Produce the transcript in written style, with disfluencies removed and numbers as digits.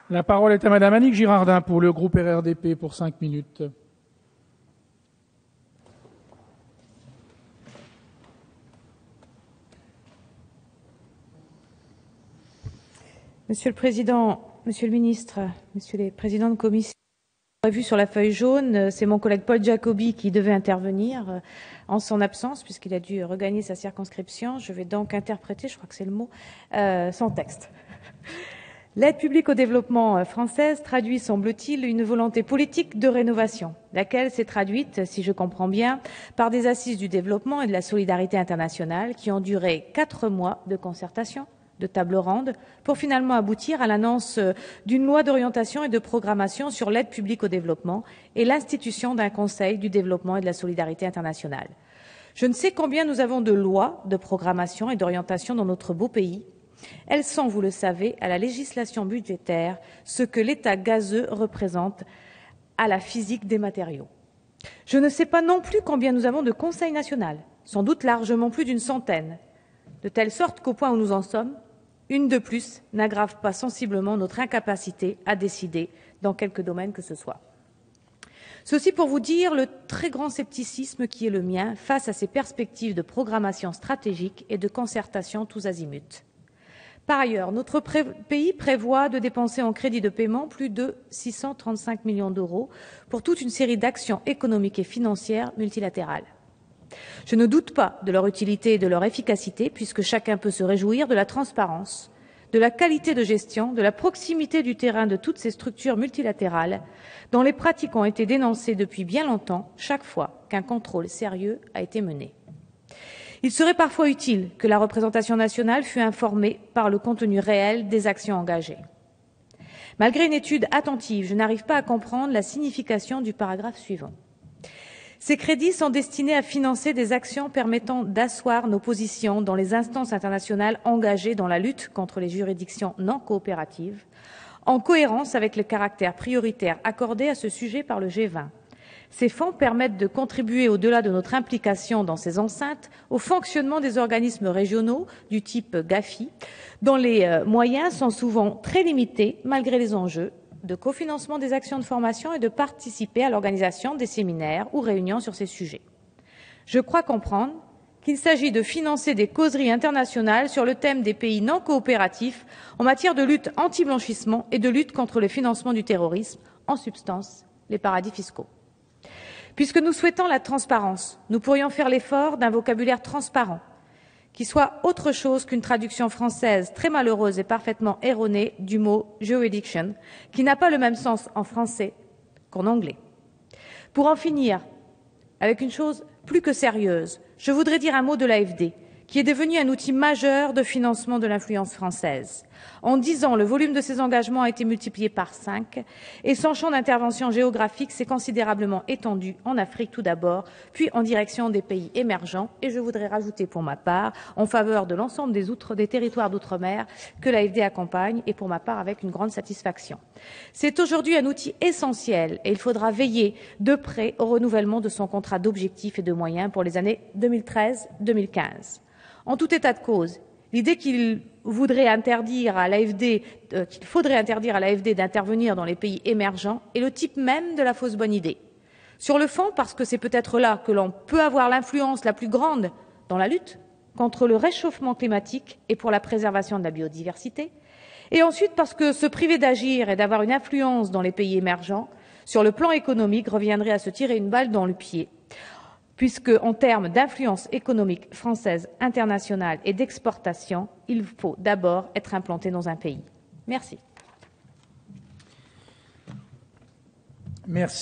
La parole est à Madame Annick Girardin pour le groupe RRDP pour 5 minutes. Monsieur le Président, Monsieur le Ministre, Messieurs les Présidents de commission, vous l'avez vu sur la feuille jaune, c'est mon collègue Paul Jacobi qui devait intervenir en son absence, puisqu'il a dû regagner sa circonscription. Je vais donc interpréter, je crois que c'est le mot, son texte. L'aide publique au développement française traduit, semble-t-il, une volonté politique de rénovation, laquelle s'est traduite, si je comprends bien, par des assises du développement et de la solidarité internationale qui ont duré 4 mois de concertation, de table ronde, pour finalement aboutir à l'annonce d'une loi d'orientation et de programmation sur l'aide publique au développement et l'institution d'un Conseil du développement et de la solidarité internationale. Je ne sais combien nous avons de lois de programmation et d'orientation dans notre beau pays. Elles sont, vous le savez, à la législation budgétaire ce que l'État gazeux représente à la physique des matériaux. Je ne sais pas non plus combien nous avons de conseils nationaux, sans doute largement plus d'une centaine, de telle sorte qu'au point où nous en sommes, une de plus n'aggrave pas sensiblement notre incapacité à décider dans quelque domaine que ce soit. Ceci pour vous dire le très grand scepticisme qui est le mien face à ces perspectives de programmation stratégique et de concertation tous azimuts. Par ailleurs, notre pays prévoit de dépenser en crédit de paiement plus de 635 millions d'euros pour toute une série d'actions économiques et financières multilatérales. Je ne doute pas de leur utilité et de leur efficacité, puisque chacun peut se réjouir de la transparence, de la qualité de gestion, de la proximité du terrain de toutes ces structures multilatérales, dont les pratiques ont été dénoncées depuis bien longtemps, chaque fois qu'un contrôle sérieux a été mené. Il serait parfois utile que la représentation nationale fût informée par le contenu réel des actions engagées. Malgré une étude attentive, je n'arrive pas à comprendre la signification du paragraphe suivant. Ces crédits sont destinés à financer des actions permettant d'asseoir nos positions dans les instances internationales engagées dans la lutte contre les juridictions non coopératives, en cohérence avec le caractère prioritaire accordé à ce sujet par le G20. Ces fonds permettent de contribuer, au-delà de notre implication dans ces enceintes, au fonctionnement des organismes régionaux du type GAFI, dont les moyens sont souvent très limités malgré les enjeux de cofinancement des actions de formation et de participer à l'organisation des séminaires ou réunions sur ces sujets. Je crois comprendre qu'il s'agit de financer des causeries internationales sur le thème des pays non coopératifs en matière de lutte anti-blanchissement et de lutte contre le financement du terrorisme, en substance les paradis fiscaux. Puisque nous souhaitons la transparence, nous pourrions faire l'effort d'un vocabulaire transparent, qui soit autre chose qu'une traduction française très malheureuse et parfaitement erronée du mot jurisdiction, qui n'a pas le même sens en français qu'en anglais. Pour en finir avec une chose plus que sérieuse, je voudrais dire un mot de l'AFD, qui est devenu un outil majeur de financement de l'influence française. En 10 ans, le volume de ses engagements a été multiplié par 5 et son champ d'intervention géographique s'est considérablement étendu en Afrique tout d'abord, puis en direction des pays émergents et je voudrais rajouter pour ma part en faveur de l'ensemble des territoires d'outre-mer que l'AFD accompagne et pour ma part avec une grande satisfaction. C'est aujourd'hui un outil essentiel et il faudra veiller de près au renouvellement de son contrat d'objectifs et de moyens pour les années 2013-2015. En tout état de cause, l'idée qu'il faudrait interdire à l'AFD d'intervenir dans les pays émergents est le type même de la fausse bonne idée. Sur le fond, parce que c'est peut-être là que l'on peut avoir l'influence la plus grande dans la lutte contre le réchauffement climatique et pour la préservation de la biodiversité, et ensuite parce que se priver d'agir et d'avoir une influence dans les pays émergents, sur le plan économique, reviendrait à se tirer une balle dans le pied, puisque, en termes d'influence économique française internationale et d'exportation, il faut d'abord être implanté dans un pays. Merci. Merci.